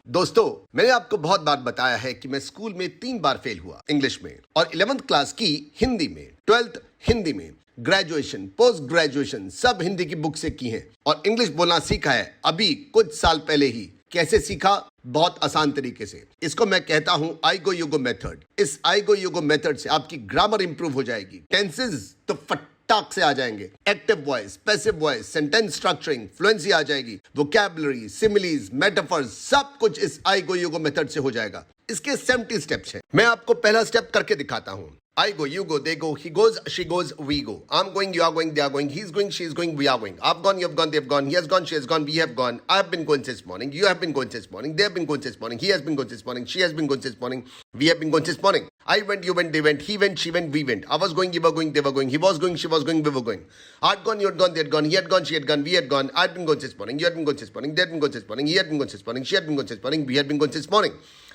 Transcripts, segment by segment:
दोस्तों, मैंने आपको बहुत बार बताया है कि मैं स्कूल में 3 बार फेल हुआ इंग्लिश में, और 11th क्लास की हिंदी में, 12th हिंदी में, ग्रेजुएशन, पोस्ट ग्रेजुएशन सब हिंदी की बुक से की है और इंग्लिश बोलना सीखा है अभी कुछ साल पहले ही। कैसे सीखा? बहुत आसान तरीके से। इसको मैं कहता हूं आई गो यू गो मेथड। इस आई गो यू गो मेथड से आपकी ग्रामर इंप्रूव हो जाएगी, टेंसेस तो फटाक से आ जाएंगे, active voice, passive voice, sentence structuring, fluency आ जाएगी, वोकैबुलरी, सिमिलीज, मेटाफर्स सब कुछ इस आई गो यू गो मेथड से हो जाएगा। इसके 70 स्टेप्स हैं। मैं आपको पहला स्टेप करके दिखाता हूं। I go, you go, they go, he goes, she goes, we go. I'm going, you are going, they are going, he's going, she's going, we are going. I've gone, you have gone, they have gone, he has gone, she has gone, we have gone. I have been going since morning, you have been going since morning, they have been going since morning, he has been going since morning, she has been going since morning, we have been going since morning. I went, you went, they went, he went, she went, we went. I was going, you were going, they were going, he was going, she was going, we were going. I had gone, you had gone, they had gone, he had gone, she had gone, we had gone. I had been going since morning, you had been going since morning, they had been going since morning, he had been going since morning, she had been going since morning, we had been going since morning.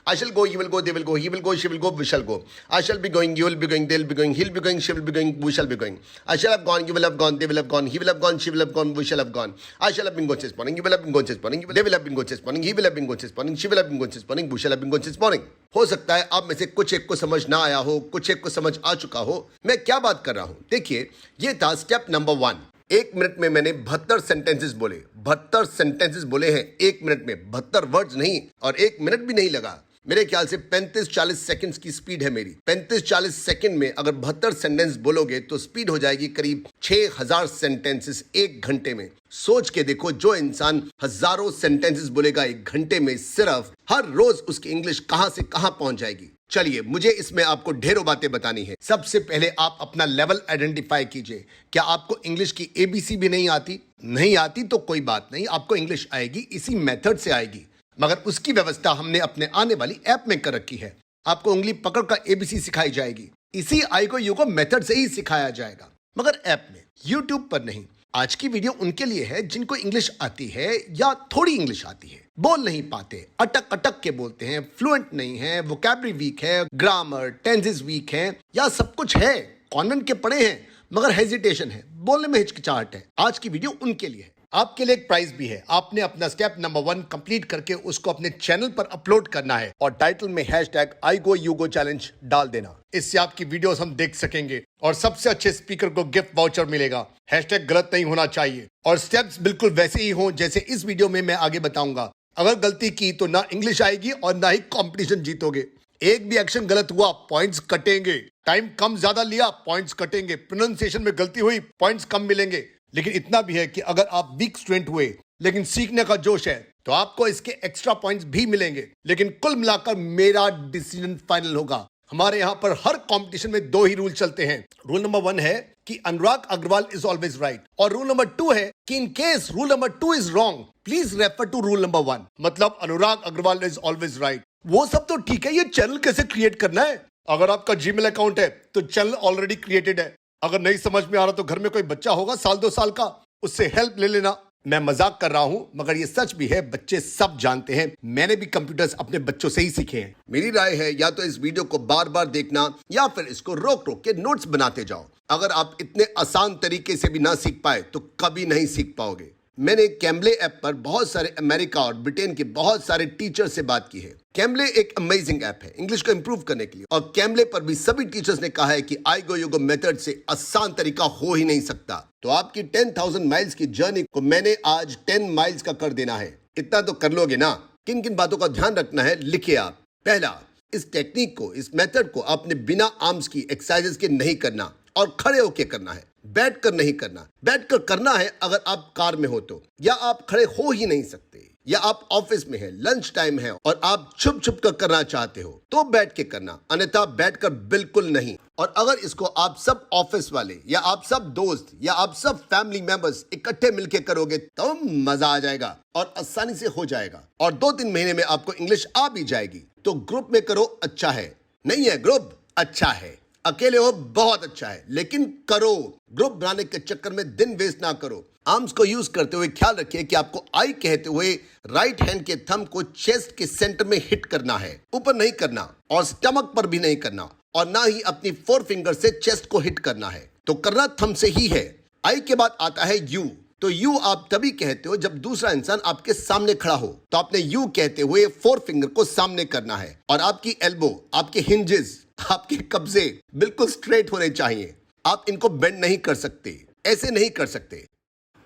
I shall go, you will go, they will go, he will go, she will go, we shall go. I shall be going, you will be going, they will be going, he'll be going, she will be going, we shall be going. I shall have gone, you will have gone, they will have gone, he will have gone, she will have gone, we shall have gone. I shall have been going since morning, you will have been going since morning, they will have been going since morning, he will have been going since morning, she will have been going since morning, we shall have been going since morning. हो सकता है आप में से कुछ एक को समझ ना आया हो, कुछ एक को समझ आ चुका हो। मैं क्या बात कर रहा हूं? देखिए, ये था स्टेप नंबर 1। 1 मिनट में मैंने 72 सेंटेंसेस बोले। 72 सेंटेंसेस बोले हैं 1 मिनट में, 72 वर्ड्स नहीं, और 1 मिनट भी नहीं लगा। मेरे ख्याल से 35-40 सेकंड्स की स्पीड है मेरी। 35-40 सेकंड में अगर 72 सेंटेंस बोलोगे तो स्पीड हो जाएगी करीब 6000 सेंटेंसेस 1 घंटे में। सोच के देखो, जो इंसान हजारों सेंटेंसेस बोलेगा 1 घंटे में, सिर्फ हर रोज उसकी इंग्लिश कहां से कहां पहुंच जाएगी। चलिए, मुझे इसमें आपको ढेरों बातें बतानी है। सबसे पहले आप अपना लेवल आइडेंटिफाई कीजिए। क्या आपको इंग्लिश की एबीसी भी नहीं आती? नहीं आती तो कोई बात नहीं, आपको इंग्लिश आएगी, इसी मेथड से आएगी, मगर उसकी व्यवस्था हमने अपने आने वाली ऐप में कर रखी है। आपको उंगली पकड़ कर एबीसी सिखाई जाएगी, इसी आई गो यू गो मेथड से ही सिखाया जाएगा, मगर ऐप में, यूट्यूब पर नहीं। आज की वीडियो उनके लिए है जिनको इंग्लिश आती है या थोड़ी इंग्लिश आती है, बोल नहीं पाते, अटक अटक के बोलते हैं, फ्लुएंट नहीं है, वोकैबुलरी वीक है, ग्रामर, टेंसेस वीक है, या सब कुछ है, कॉन्वेंट के पढ़े हैं मगर हेजिटेशन है, बोलने में हिचकिचाहट है। आज की वीडियो उनके लिए है। आपके लिए एक प्राइज भी है। आपने अपना स्टेप नंबर 1 कंप्लीट करके उसको अपने चैनल पर अपलोड करना है और टाइटल में #IGoYouGoChallenge डाल देना। इससे आपकी वीडियोस हम देख सकेंगे और सबसे अच्छे स्पीकर को गिफ्ट वाउचर मिलेगा। हैशटैग गलत नहीं होना चाहिए और स्टेप्स बिल्कुल वैसे ही हों जैसे इस वीडियो में मैं आगे बताऊंगा। अगर गलती की तो ना इंग्लिश आएगी और ना ही कॉम्पिटिशन जीतोगे। एक भी एक्शन गलत हुआ, पॉइंट्स कटेंगे। टाइम कम ज्यादा लिया, पॉइंट्स कटेंगे। प्रोनाउंसिएशन में गलती हुई, पॉइंट्स कम मिलेंगे। लेकिन इतना भी है कि अगर आप वीक स्टूडेंट हुए लेकिन सीखने का जोश है तो आपको इसके एक्स्ट्रा पॉइंट्स भी मिलेंगे। लेकिन कुल मिलाकर मेरा डिसीजन फाइनल होगा। हमारे यहाँ पर हर कंपटीशन में 2 ही रूल चलते हैं। रूल नंबर 1 है कि Anurag Agarwal is always right, और रूल नंबर 2 है कि in case rule number 2 is wrong, please refer to rule number 1। मतलब Anurag Agarwal is always right. वो सब तो ठीक है, ये चैनल कैसे क्रिएट करना है? अगर आपका जीमेल अकाउंट है तो चैनल ऑलरेडी क्रिएटेड है। अगर नहीं समझ में आ रहा तो घर में कोई बच्चा होगा 1-2 साल का, उससे हेल्प ले लेना। मैं मजाक कर रहा हूं मगर ये सच भी है, बच्चे सब जानते हैं। मैंने भी कंप्यूटर्स अपने बच्चों से ही सीखे हैं। मेरी राय है या तो इस वीडियो को बार बार देखना या फिर इसको रोक रोक के नोट्स बनाते जाओ। अगर आप इतने आसान तरीके से भी ना सीख पाए तो कभी नहीं सीख पाओगे। मैंने कैम्बले ऐप पर बहुत सारे अमेरिका और ब्रिटेन के बहुत सारे टीचर से बात की है। कैम्बले एक अमेजिंग ऐप है इंग्लिश को इंप्रूव करने के लिए, और कैम्बले पर भी सभी टीचर्स ने कहा है कि आई गो यू गो मेथड से आसान तरीका हो ही नहीं सकता। तो आपकी 10,000 माइल्स की जर्नी को मैंने आज 10 माइल्स का कर देना है। इतना तो कर लोगे ना? किन किन बातों का ध्यान रखना है लिखिए आप। पहला, इस टेक्निक को, इस मेथड को आपने बिना आर्म्स की एक्सरसाइजेस के नहीं करना और खड़े होके करना है, बैठकर नहीं करना। बैठकर करना है अगर आप कार में हो तो, या आप खड़े हो ही नहीं सकते, या आप ऑफिस में हैं, लंच टाइम है और आप छुप छुप कर करना चाहते हो तो बैठ के करना, अन्यथा बैठकर बिल्कुल नहीं। और अगर इसको आप सब ऑफिस वाले या आप सब दोस्त या आप सब फैमिली मेंबर्स इकट्ठे मिलके करोगे तो मजा आ जाएगा और आसानी से हो जाएगा, और 2-3 महीने में आपको इंग्लिश आ भी जाएगी। तो ग्रुप में करो, अच्छा है। नहीं है ग्रुप, अच्छा है। अकेले हो, बहुत अच्छा है, लेकिन करो। ग्रुप बनाने के चक्कर में दिन वेस्ट ना करो। आर्म्स को यूज करते हुए ख्याल रखिए कि आपको आई कहते हुए राइट हैंड के थंब को चेस्ट के सेंटर में हिट करना है, ऊपर नहीं करना, और स्टमक पर भी नहीं करना, और ना ही अपनी 4 फिंगर से चेस्ट को हिट करना है। तो करना थंब से ही है। आई के बाद आता है यू। तो यू आप तभी कहते हो जब दूसरा इंसान आपके सामने खड़ा हो। तो आपने यू कहते हुए फोर फिंगर को सामने करना है और आपकी एल्बो, आपके हिंजेस, आपके कब्जे बिल्कुल स्ट्रेट होने चाहिए। आप इनको बेंड नहीं कर सकते, ऐसे नहीं कर सकते।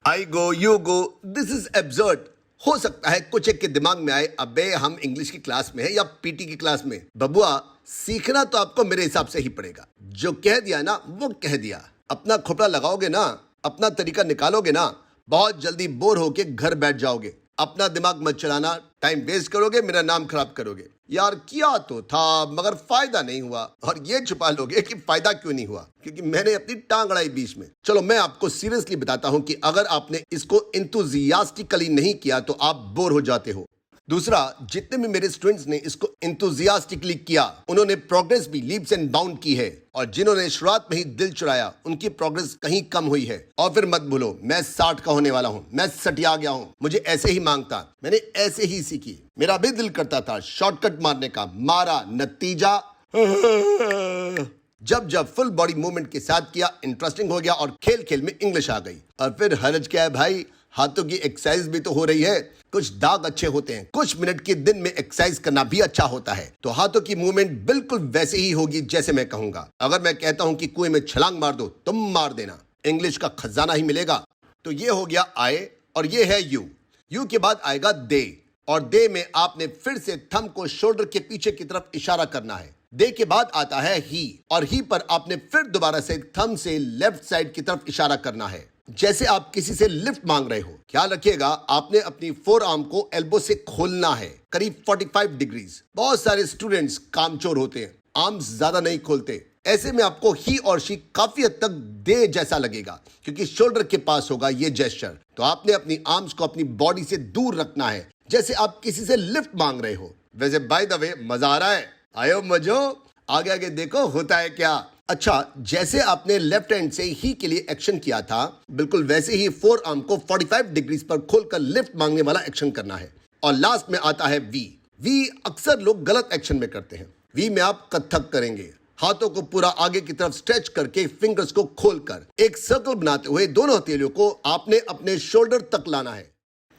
I go, you go, this is absurd. हो सकता है कुछ एक के दिमाग में आए, अबे हम इंग्लिश की क्लास में है या पीटी की क्लास में। बबुआ, सीखना तो आपको मेरे हिसाब से ही पड़ेगा। जो कह दिया ना वो कह दिया। अपना खोपड़ा लगाओगे ना, अपना तरीका निकालोगे ना, बहुत जल्दी बोर होके घर बैठ जाओगे। अपना दिमाग मत चलाना, टाइम वेस्ट करोगे, मेरा नाम खराब करोगे। यार किया तो था मगर फायदा नहीं हुआ, और ये छुपा लोगे कि फायदा क्यों नहीं हुआ, क्योंकि मैंने अपनी टांग अड़ाई बीच में। चलो मैं आपको सीरियसली बताता हूं कि अगर आपने इसको इंतुजियास्टिकली नहीं किया तो आप बोर हो जाते हो। दूसरा, जितने भी मेरे स्टूडेंट्स ने इसको इंतुजियास्टिकली किया उन्होंने प्रोग्रेस भी लीप्स एंड बाउंड की है, और जिन्होंने शुरुआत में ही दिल चुराया उनकी प्रोग्रेस कहीं कम हुई है। और फिर मत भूलो, मैं 60 का होने वाला हूं, मैं सटिया गया हूं, मुझे ऐसे ही मांगता, मैंने ऐसे ही सीखी। मेरा भी दिल करता था शॉर्टकट मारने का, मारा, नतीजा जब जब फुल बॉडी मूवमेंट के साथ किया इंटरेस्टिंग हो गया और खेल खेल में इंग्लिश आ गई। और फिर हरज क्या है भाई, हाथों की एक्सरसाइज भी तो हो रही है। कुछ दाग अच्छे होते हैं, कुछ मिनट के दिन में एक्सरसाइज करना भी अच्छा होता है। तो हाथों की मूवमेंट बिल्कुल वैसे ही होगी जैसे मैं कहूंगा। अगर मैं कहता हूं कि कुएं में छलांग मार दो, तुम मार देना, इंग्लिश का खजाना ही मिलेगा। तो ये हो गया आई, और ये है यू। यू के बाद आएगा दे, और दे में आपने फिर से थंब को शोल्डर के पीछे की तरफ इशारा करना है। दे के बाद आता है ही, और ही पर आपने फिर दोबारा से थंब से लेफ्ट साइड की तरफ इशारा करना है, जैसे आप किसी से लिफ्ट मांग रहे हो। ख्याल रखिएगा, आपने अपनी फोर आर्म को एल्बो से खोलना है करीब 45 डिग्रीज। बहुत सारे स्टूडेंट्स कामचोर होते हैं, आर्म्स ज्यादा नहीं खोलते। ऐसे में आपको ही और शी काफी हद तक दे जैसा लगेगा, क्योंकि शोल्डर के पास होगा ये जेस्चर। तो आपने अपनी आर्म्स को अपनी बॉडी से दूर रखना है, जैसे आप किसी से लिफ्ट मांग रहे हो। वैसे बाय द वे, मजा आ रहा है? आयो मजो, आगे आगे देखो होता है क्या। अच्छा, जैसे आपने लेफ्ट हैंड से ही के लिए एक्शन किया था, बिल्कुल वैसे ही फोर आर्म को 45 डिग्रीज पर खोलकर लिफ्ट मांगने वाला एक्शन करना है। और लास्ट में आता है वी। वी अक्सर लोग गलत एक्शन में करते हैं। वी में आप कथक करेंगे, हाथों को पूरा आगे की तरफ स्ट्रेच करके फिंगर्स को खोलकर एक सर्कल बनाते हुए दोनों हथेलियों को आपने अपने शोल्डर तक लाना है।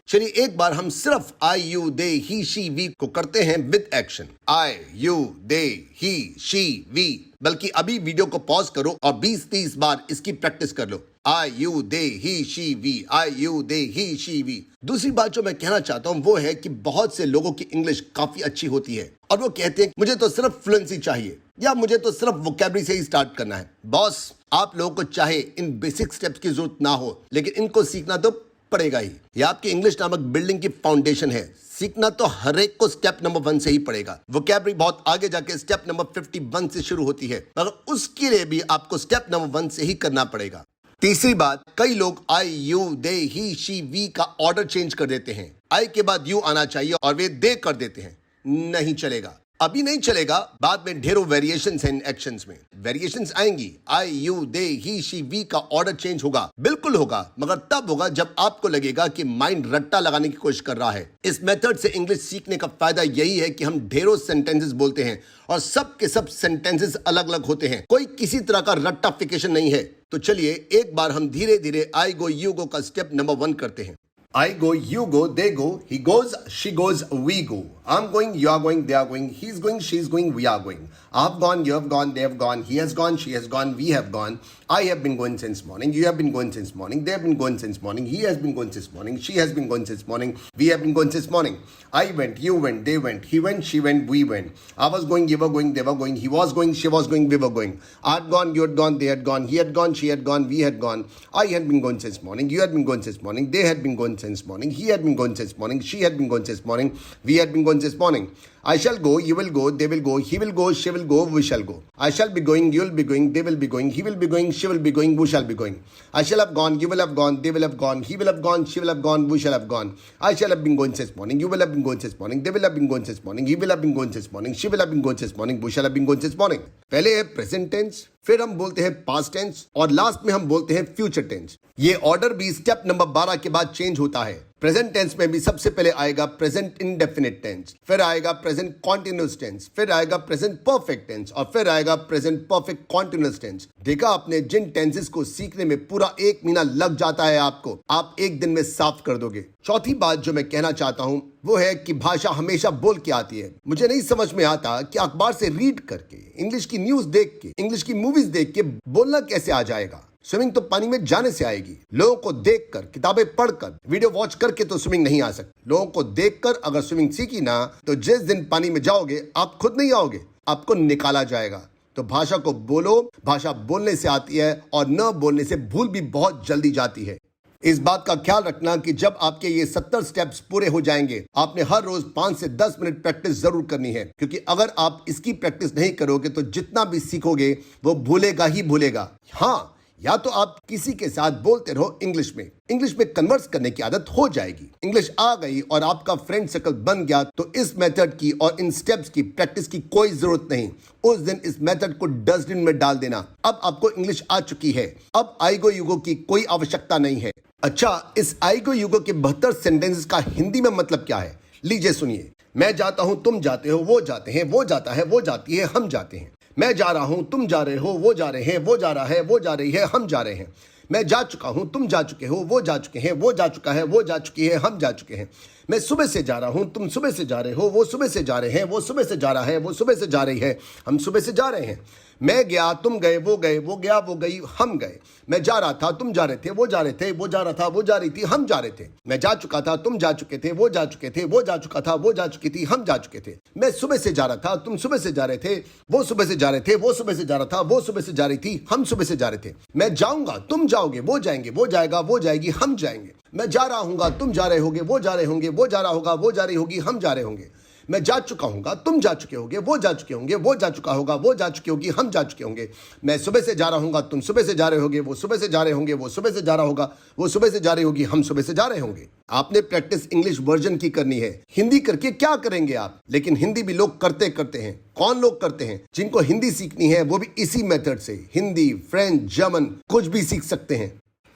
चलिए एक बार हम सिर्फ I you they he she we को करते हैं with action. I you they he she we. बल्कि अभी वीडियो को पॉज करो और 20-30 बार इसकी प्रैक्टिस कर लो। I you they he she we, I you they he she we. दूसरी बात जो मैं कहना चाहता हूं वो है कि बहुत से लोगों की इंग्लिश काफी अच्छी होती है और वो कहते हैं मुझे तो सिर्फ फ्लुएंसी चाहिए, या मुझे तो सिर्फ वोकैबुलरी से ही स्टार्ट करना है। बॉस, आप लोगों को चाहे इन बेसिक स्टेप्स की जरूरत ना हो, लेकिन इनको सीखना तो पड़ेगा ही। यह आपकी इंग्लिश नामक बिल्डिंग की फाउंडेशन है। सीखना तो हर एक को स्टेप नंबर 1 से ही पड़ेगा। वोकैबुलरी बहुत आगे जाके स्टेप नंबर 51 से शुरू होती है, मगर उसके लिए भी आपको स्टेप नंबर 1 से ही करना पड़ेगा। तीसरी बात, कई लोग I you they he she we का ऑर्डर चेंज कर देते हैं। आई के बाद यू आना चाहिए और वे दे कर देते हैं। नहीं चलेगा, अभी नहीं चलेगा, बाद में ढेरों वेरिएशंस हैं एक्शंस में। वेरिएशंस आएंगी, I you they he she we का ऑर्डर चेंज होगा, बिल्कुल होगा, मगर तब होगा जब आपको लगेगा कि माइंड रट्टा लगाने की कोशिश कर रहा है। इस मेथड से इंग्लिश सीखने का फायदा यही है कि हम ढेरों सेंटेंसेस बोलते हैं और सब के सब सेंटेंसेस अलग अलग होते हैं, कोई किसी तरह का रट्टाफिकेशन नहीं है। तो चलिए एक बार हम धीरे धीरे आई गो यू गो का स्टेप नंबर 1 करते हैं। I go, you go, they go, he goes, she goes, we go. I'm going, you are going, they are going, he's going, she's going, we are going. I've gone, you have gone, they have gone, he has gone, she has gone, we have gone. I have been going since morning, you have been going since morning, they have been going since morning, he has been going since morning, she has been going since morning, we have been going since morning. I went, you went, they went, he went, she went, we went. I was going, you were going, they were going, he was going, she was going, we were going. I had gone, you had gone, they had gone, he had gone, she had gone, we had gone. I had been going since morning, you had been going since morning, they had been going since morning, he had been going since morning, she had been going since morning, we had been going since morning. I shall go, you will go, they will go, he will go, she will go, we shall go. I shall be going, you will be going, they will be going, he will be going, she will be going, we shall be going. I shall have gone, you will have gone, they will have gone, he will have gone, she will have gone, we shall have gone. I shall have been going since morning, you will have been going since morning, they will have been going since morning, he will have been going since morning, she will have been going since morning, we shall have been going since morning. पहले है present tense, फिर हम बोलते हैं past tense और last में हम बोलते हैं फ्यूचर टेंस। ये ऑर्डर भी स्टेप नंबर 12 के बाद चेंज होता है। प्रेजेंट टेंस में भी सबसे पहले आएगा प्रेजेंट इंडेफिनिट टेंस, फिर आएगा प्रेजेंट कॉन्टिन्यूअस टेंस, फिर आएगा प्रेजेंट परफेक्ट टेंस और फिर आएगा प्रेजेंट परफेक्ट कॉन्टिन्यूअस टेंस। देखा आपने, जिन टेंसेस को सीखने में पूरा 1 महीना लग जाता है आपको, आप 1 दिन में साफ कर दोगे। चौथी बात जो मैं कहना चाहता हूं वो है कि भाषा हमेशा बोल के आती है। मुझे नहीं समझ में आता कि अखबार से रीड करके, इंग्लिश की न्यूज देख के, इंग्लिश की मूवीज देख के बोलना कैसे आ जाएगा। स्विमिंग तो पानी में जाने से आएगी। लोगों को देखकर, किताबें पढ़कर, वीडियो वॉच करके तो स्विमिंग नहीं आ सकती। लोगों को देखकर अगर स्विमिंग सीखी ना, तो जिस दिन पानी में जाओगे आप खुद नहीं आओगे, आपको निकाला जाएगा। तो भाषा को बोलो, भाषा बोलने से आती है और न बोलने से भूल भी बहुत जल्दी जाती है। इस बात का ख्याल रखना कि जब आपके ये 70 स्टेप्स पूरे हो जाएंगे, आपने हर रोज 5 से 10 मिनट प्रैक्टिस जरूर करनी है, क्योंकि अगर आप इसकी प्रैक्टिस नहीं करोगे तो जितना भी सीखोगे वो भूलेगा ही भूलेगा। हाँ, या तो आप किसी के साथ बोलते रहो इंग्लिश में कन्वर्स करने की आदत हो जाएगी। इंग्लिश आ गई और आपका फ्रेंड सर्कल बन गया तो इस मेथड की और इन स्टेप्स की प्रैक्टिस की कोई जरूरत नहीं। उस दिन इस मेथड को डस्टबिन में डाल देना। अब आपको इंग्लिश आ चुकी है, अब आइगो युगो की कोई आवश्यकता नहीं है। अच्छा, इस आइगो युगो के 72 सेंटेंसेस का हिंदी में मतलब क्या है, लीजिए सुनिए। मैं जाता हूं, तुम जाते हो, वो जाते हैं, वो जाता है, वो जाती है, हम जाते हैं। मैं जा रहा हूं, तुम जा रहे हो, वो जा रहे हैं, वो जा रहा है, वो जा रही है, हम जा रहे हैं। मैं जा चुका हूं, तुम जा चुके हो, वो जा चुके हैं, वो जा चुका है, वो जा चुकी है, हम जा चुके हैं। मैं सुबह से जा रहा हूं, तुम सुबह से जा रहे हो, वो सुबह से जा रहे हैं, वो सुबह से जा रहा है, वो सुबह से जा रही है, हम सुबह से जा रहे हैं। मैं गया, तुम गए, वो गया, वो गई, हम गए। मैं जा रहा था, तुम जा रहे थे, वो जा रहे थे, वो जा रहा था, वो जा रही थी, हम जा रहे थे। मैं जा चुका था, तुम जा चुके थे, वो जा चुके थे, वो जा चुका था, वो जा चुकी थी, हम जा चुके थे। मैं सुबह से जा रहा था, तुम सुबह से जा रहे थे, वो सुबह से जा रहे थे, वो सुबह से जा रहा था, वो सुबह से जा रही थी, हम सुबह से जा रहे थे। मैं जाऊंगा, तुम जाओगे, वो जाएंगे, वो जाएगा, वो जाएगी, हम जाएंगे। मैं जा रहा हूंगा, तुम जा रहे होगे, वो जा रहे होंगे, वो जा रहा होगा, वो जा रही होगी, हम जा रहे होंगे। मैं जा चुका हूंगा, तुम जा चुके होगे, वो जा चुके होंगे, वो जा चुका होगा, वो जा चुकी होगी, हम जा चुके होंगे। मैं सुबह से जा रहा हूंगा, तुम सुबह से जा रहे होगे, वो सुबह से जा रहे होंगे, वो सुबह से जा रहा होगा, वो सुबह से जा रही होगी, हम सुबह से जा रहे होंगे। आपने प्रैक्टिस इंग्लिश वर्जन की करनी है। हिंदी करके क्या करेंगे आप? लेकिन हिंदी भी लोग करते हैं। कौन लोग करते हैं? जिनको हिंदी सीखनी है वो भी इसी मेथड से हिंदी, फ्रेंच, जर्मन कुछ भी सीख सकते हैं।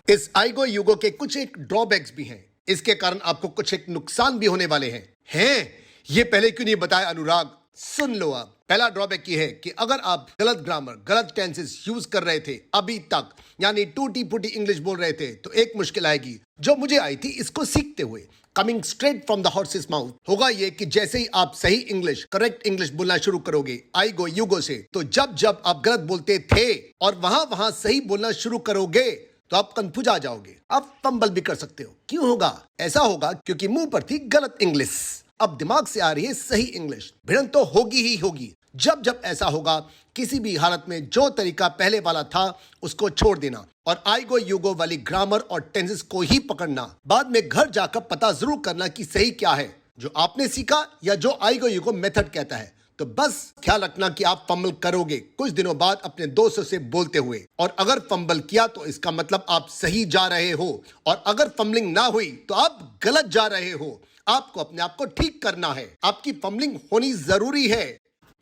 इस आइगो युगो के कुछ एक ड्रॉबैक्स भी हैं। इसके कारण आपको कुछ एक नुकसान भी होने वाले हैं। ये पहले क्यों नहीं बताया अनुराग? सुन लो आप। पहला ड्रॉबैक ये है कि अगर आप गलत ग्रामर, गलत टेंसेस यूज कर रहे थे अभी तक, यानी टूटी फूटी इंग्लिश बोल रहे थे, तो एक मुश्किल आएगी जो मुझे आई थी इसको सीखते हुए। Coming straight from the horses mouth होगा ये कि जैसे ही आप सही इंग्लिश, करेक्ट इंग्लिश बोलना शुरू करोगे आइगो युगो से, तो जब जब आप गलत बोलते थे और वहां सही बोलना शुरू करोगे तो आप कंफ्यूज आ जाओगे, आप फंबल भी कर सकते हो। क्यों होगा? ऐसा होगा क्योंकि मुंह पर थी गलत इंग्लिश, अब दिमाग से आ रही है सही इंग्लिश। भिड़ंत तो होगी ही होगी। जब जब ऐसा होगा, किसी भी हालत में जो तरीका पहले वाला था उसको छोड़ देना और आइगो युगो वाली ग्रामर और टेंसेस को ही पकड़ना। बाद में घर जाकर पता जरूर करना कि सही क्या है, जो आपने सीखा या जो आइगो युगो मेथड कहता है। तो बस ख्याल रखना कि आप फंबल करोगे कुछ दिनों बाद अपने दोस्तों से बोलते हुए, और अगर फंबल किया तो इसका मतलब आप सही जा रहे हो, और अगर फंबलिंग ना हुई तो आप गलत जा रहे हो। आपको अपने आप को ठीक करना है, आपकी फंबलिंग होनी जरूरी है।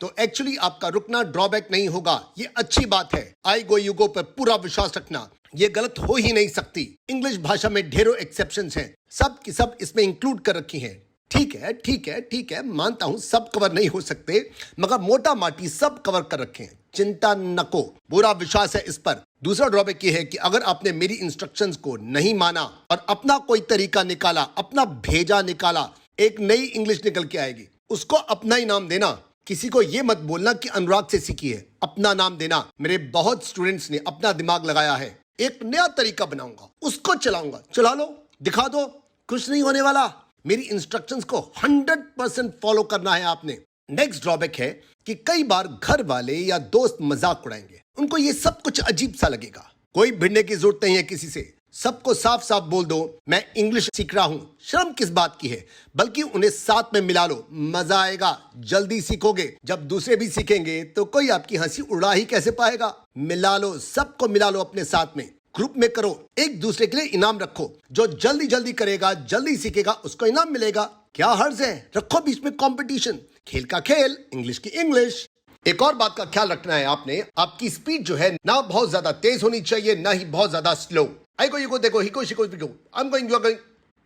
तो एक्चुअली आपका रुकना ड्रॉबैक नहीं होगा, ये अच्छी बात है। आइगो युगो पर पूरा विश्वास रखना, ये गलत हो ही नहीं सकती। इंग्लिश भाषा में ढेरों एक्सेप्शंस हैं, सब की सब इसमें इंक्लूड कर रखी हैं। ठीक है, मानता हूं सब कवर नहीं हो सकते, मगर मोटा माटी सब कवर कर रखे हैं। चिंता नको, पूरा विश्वास है इस पर। दूसरा ड्रॉबैक ये है कि अगर आपने मेरी इंस्ट्रक्शंस को नहीं माना और अपना कोई तरीका निकाला, अपना भेजा निकाला, एक नई इंग्लिश निकल के आएगी, उसको अपना ही नाम देना। किसी को ये मत बोलना कि अनुराग से सीखी है, अपना नाम देना। मेरे बहुत स्टूडेंट्स ने अपना दिमाग लगाया है, एक नया तरीका बनाऊंगा, उसको चलाऊंगा। चला लो, दिखा दो, कुछ नहीं होने वाला। मेरी इंस्ट्रक्शंस को 100% फॉलो करना है आपने। नेक्स्ट ड्रॉबैक है कि कई बार घर वाले या दोस्त मजाक उड़ाएंगे, उनको ये सब कुछ अजीब सा लगेगा। कोई भिड़ने की जरूरत नहीं है किसी से, सबको साफ साफ बोल दो मैं इंग्लिश सीख रहा हूं। शर्म किस बात की है, बल्कि उन्हें साथ में मिला लो, मजा आएगा, जल्दी सीखोगे। जब दूसरे भी सीखेंगे तो कोई आपकी हंसी उड़ा ही कैसे पाएगा। मिला लो, सबको मिला लो अपने साथ में, ग्रुप में करो, एक दूसरे के लिए इनाम रखो। जो जल्दी जल्दी करेगा, जल्दी सीखेगा, उसको इनाम मिलेगा। क्या हर्ज है, रखो बीच में कंपटीशन। खेल का खेल, इंग्लिश की इंग्लिश। एक और बात का ख्याल रखना है आपने, आपकी स्पीड जो है ना बहुत ज्यादा तेज होनी चाहिए ना ही बहुत ज्यादा slow. I go you go देखो, हिको शिको पिको, I am going you are going,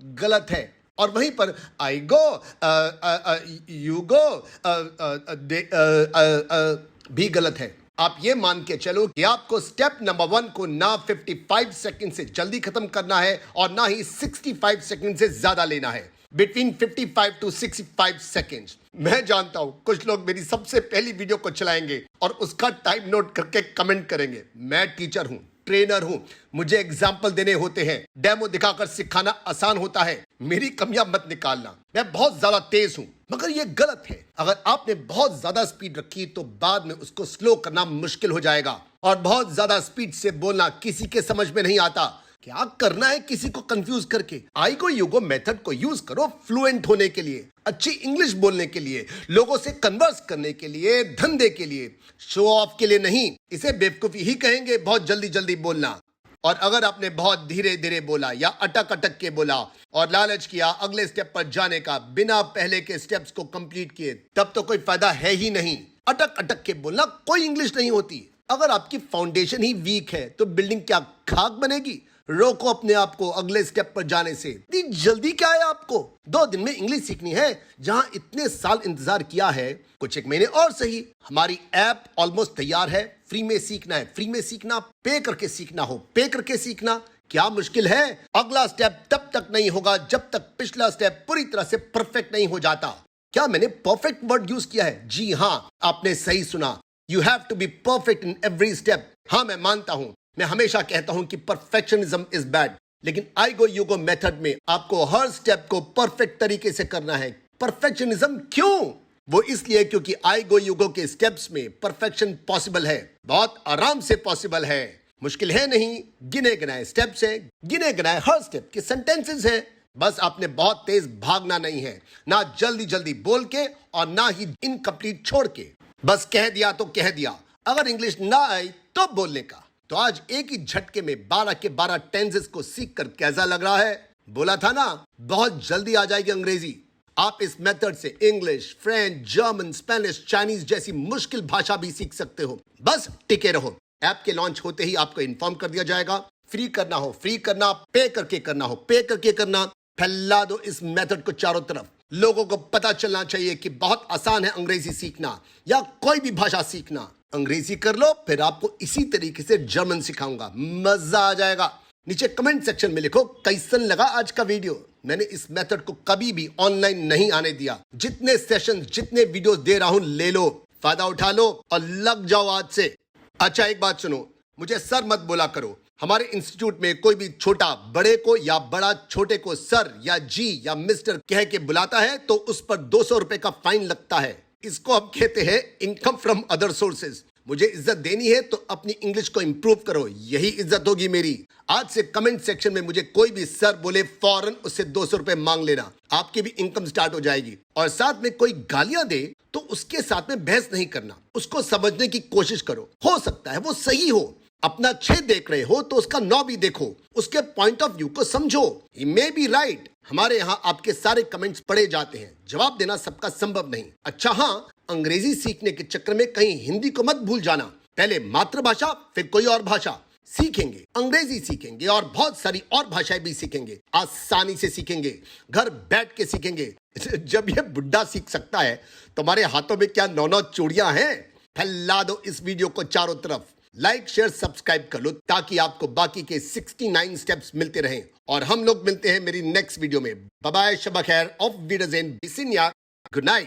गलत है। और वहीं पर आई गो यू गो भी गलत है। आप ये मान के चलो कि आपको स्टेप नंबर 1 को ना 55 सेकंड से जल्दी खत्म करना है और ना ही 65 सेकंड से ज्यादा लेना है, बिटवीन 55 टू 65 सेकंड्स। मैं जानता हूं कुछ लोग मेरी सबसे पहली वीडियो को चलाएंगे और उसका टाइम नोट करके कमेंट करेंगे। मैं टीचर हूं, ट्रेनर हूं, मुझे एग्जाम्पल देने होते हैं, डेमो दिखाकर सिखाना आसान होता है। मेरी कमियां मत निकालना, मैं बहुत ज्यादा तेज हूं, मगर ये गलत है। अगर आपने बहुत ज्यादा स्पीड रखी तो बाद में उसको स्लो करना मुश्किल हो जाएगा। और बहुत ज्यादा स्पीड से बोलना किसी के समझ में नहीं आता। क्या करना है किसी को कंफ्यूज करके? आई गो यू गो मेथड को यूज करो फ्लुएंट होने के लिए, अच्छी इंग्लिश बोलने के लिए, लोगों से कन्वर्स करने के लिए, धंधे के लिए, शो ऑफ के लिए नहीं। इसे बेवकूफी ही कहेंगे, बहुत जल्दी जल्दी बोलना। और अगर आपने बहुत धीरे धीरे बोला या अटक अटक के बोला और लालच किया अगले स्टेप पर जाने का बिना पहले के स्टेप्स को कंप्लीट किए, तब तो कोई फायदा है ही नहीं। अटक अटक के बोलना कोई इंग्लिश नहीं होती। अगर आपकी फाउंडेशन ही वीक है तो बिल्डिंग क्या खाक बनेगी? रोको अपने आप को अगले स्टेप पर जाने से। इतनी जल्दी क्या है आपको? 2 दिन में इंग्लिश सीखनी है, जहां इतने साल इंतजार किया है, कुछ एक महीने और सही। हमारी ऐप ऑलमोस्ट तैयार है। फ्री में सीखना है, फ्री में सीखना, पे करके सीखना हो, पे करके सीखना। क्या मुश्किल है? अगला स्टेप तब तक नहीं होगा जब तक पिछला स्टेप पूरी तरह से परफेक्ट नहीं हो जाता। क्या मैंने परफेक्ट वर्ड यूज किया है? जी हाँ, आपने सही सुना। You have to be perfect in every step. हाँ, मैं मानता हूं, मैं हमेशा कहता हूं कि परफेक्शनिज्म इज बैड, लेकिन आई गो यू गो मेथड में आपको हर स्टेप को परफेक्ट तरीके से करना है। परफेक्शनिज्म क्यों? वो इसलिए क्योंकि आई गो यू गो के स्टेप्स में परफेक्शन पॉसिबल है, बहुत आराम से पॉसिबल है, मुश्किल है नहीं। गिने गिनाए स्टेप्स है, गिने गिनाए हर स्टेप के सेंटेंसेस है। बस आपने बहुत तेज भागना नहीं है, ना जल्दी जल्दी बोल के और ना ही इनकम्प्लीट छोड़ के। बस कह दिया तो कह दिया, अगर इंग्लिश ना आई तो बोलने का। तो आज एक ही झटके में 12 के 12 टेंसेस को सीख कर कैसा लग रहा है? बोला था ना बहुत जल्दी आ जाएगी अंग्रेजी। आप इस मेथड से English, French, German, Spanish, Chinese जैसी मुश्किल भाषा भी सीख सकते हो। बस टिके रहो। ऐप के लॉन्च होते ही आपको इन्फॉर्म कर दिया जाएगा। फ्री करना हो फ्री करना, पे करके करना हो पे करके करना। फैला दो इस मेथड को चारों तरफ। लोगों को पता चलना चाहिए कि बहुत आसान है अंग्रेजी सीखना या कोई भी भाषा सीखना। अंग्रेजी कर लो, फिर आपको इसी तरीके से जर्मन सिखाऊंगा, मजा आ जाएगा। नीचे कमेंट सेक्शन में लिखो कैसन लगा आज का वीडियो। मैंने इस मेथड को कभी भी ऑनलाइन नहीं आने दिया। जितने सेशन, जितने वीडियोस दे रहा हूं, ले लो, फायदा उठा लो और लग जाओ आज से। अच्छा, एक बात सुनो, मुझे सर मत बोला करो। हमारे इंस्टीट्यूट में कोई भी छोटा बड़े को या बड़ा छोटे को सर या जी या मिस्टर कह के बुलाता है तो उस पर 200 रुपए का फाइन लगता है। इसको हम कहते हैं इनकम फ्रॉम अदर सोर्सेज। मुझे इज्जत देनी है तो अपनी इंग्लिश को इंप्रूव करो, यही इज्जत होगी मेरी। आज से कमेंट सेक्शन में मुझे कोई भी सर बोले, फौरन उससे 200 रुपए मांग लेना। आपकी भी इनकम स्टार्ट हो जाएगी। और साथ में कोई गालियां दे तो उसके साथ में बहस नहीं करना, उसको समझने की कोशिश करो। हो सकता है वो सही हो, अपना 6 देख रहे हो तो उसका 9 भी देखो, उसके पॉइंट ऑफ व्यू को समझो। ही मे बी राइट। हमारे यहाँ आपके सारे कमेंट्स पढ़े जाते हैं, जवाब देना सबका संभव नहीं। अच्छा हाँ, अंग्रेजी सीखने के चक्कर में कहीं हिंदी को मत भूल जाना। पहले मातृभाषा फिर कोई और भाषा सीखेंगे, अंग्रेजी सीखेंगे और बहुत सारी और भाषाएं भी सीखेंगे। आसानी से सीखेंगे, घर बैठ के सीखेंगे। जब ये बुड्ढा सीख सकता है तो हमारे हाथों में क्या 9 चूड़ियां हैं? फैला दो इस वीडियो को चारों तरफ। लाइक शेयर सब्सक्राइब कर लो ताकि आपको बाकी के 69 स्टेप्स मिलते रहें। और हम लोग मिलते हैं मेरी नेक्स्ट वीडियो में। बाय बाय, शब खैर, auf Wiedersehen, bis in Jahr, good night.